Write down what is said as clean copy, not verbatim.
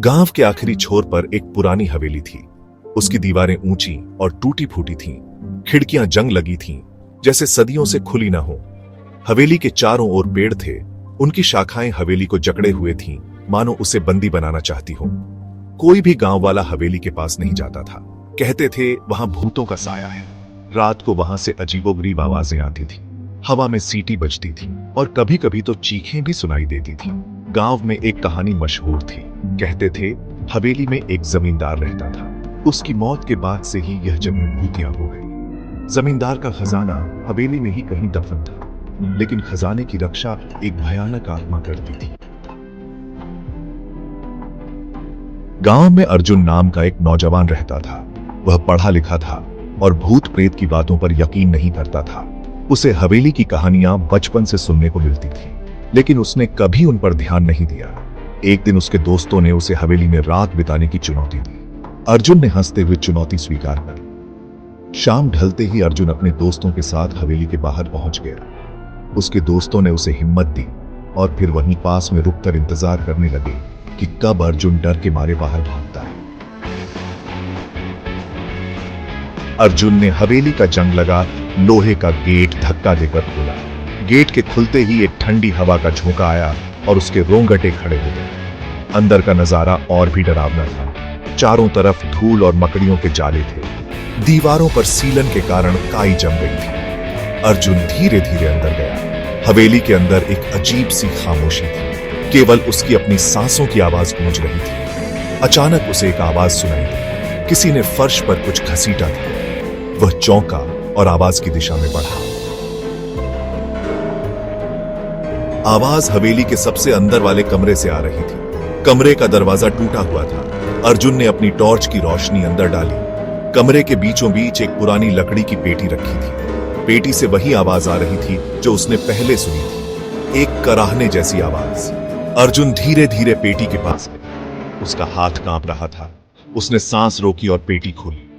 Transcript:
गांव के आखिरी छोर पर एक पुरानी हवेली थी। उसकी दीवारें ऊंची और टूटी फूटी थीं, खिड़कियां जंग लगी थीं, जैसे सदियों से खुली ना हो। हवेली के चारों ओर पेड़ थे, उनकी शाखाएं हवेली को जकड़े हुए थीं, मानो उसे बंदी बनाना चाहती हो। कोई भी गांव वाला हवेली के पास नहीं जाता था। कहते थे वहां भूतों का साया है। रात को वहां से अजीबोगरीब आवाजें आती थी, हवा में सीटी बजती थी और कभी कभी तो चीखें भी सुनाई देती थी। गांव में एक कहानी मशहूर थी। कहते थे हवेली में एक जमींदार रहता था। उसकी मौत के बाद से ही यह जमीन भूतिया हो गई। जमींदार का खजाना हवेली में ही कहीं दफन था, लेकिन खजाने की रक्षा एक भयानक आत्मा करती थी। गांव में अर्जुन नाम का एक नौजवान रहता था। वह पढ़ा लिखा था और भूत प्रेत की बातों पर यकीन नहीं करता था। उसे हवेली की कहानियां बचपन से सुनने को मिलती थी, लेकिन उसने कभी उन पर ध्यान नहीं दिया। एक दिन उसके दोस्तों ने उसे हवेली में रात बिताने की चुनौती दी। अर्जुन ने हंसते हुए चुनौती स्वीकार कर। शाम ढलते ही अर्जुन अपने दोस्तों के साथ हवेली के बाहर पहुंच गया। उसके दोस्तों ने उसे हिम्मत दी और फिर वहीं पास में रुककर इंतजार करने लगे कि कब अर्जुन डर के मारे बाहर भागता है। अर्जुन ने हवेली का जंग लगा लोहे का गेट धक्का देकर खोला। गेट के खुलते ही एक ठंडी हवा का झोंका आया और उसके रोंगटे खड़े हो गए। अंदर का नजारा और भी डरावना था। चारों तरफ धूल और मकड़ियों के जाले थे। दीवारों पर सीलन के कारण काई जम गई थी। अर्जुन धीरे धीरे अंदर गया। हवेली के अंदर एक अजीब सी खामोशी थी। केवल उसकी अपनी सांसों की आवाज गूंज रही थी। अचानक उसे एक आवाज सुनाई दी। किसी ने फर्श पर कुछ घसीटा था। वह चौंका और आवाज की दिशा में बढ़ा। आवाज हवेली के सबसे अंदर वाले कमरे से आ रही थी। कमरे का दरवाजा टूटा हुआ था। अर्जुन ने अपनी टॉर्च की रोशनी अंदर डाली। कमरे के बीचों बीच एक पुरानी लकड़ी की पेटी रखी थी। पेटी से वही आवाज आ रही थी जो उसने पहले सुनी थी, एक कराहने जैसी आवाज। अर्जुन धीरे धीरे पेटी के पास गया। उसका हाथ कांप रहा था। उसने सांस रोकी और पेटी खोली।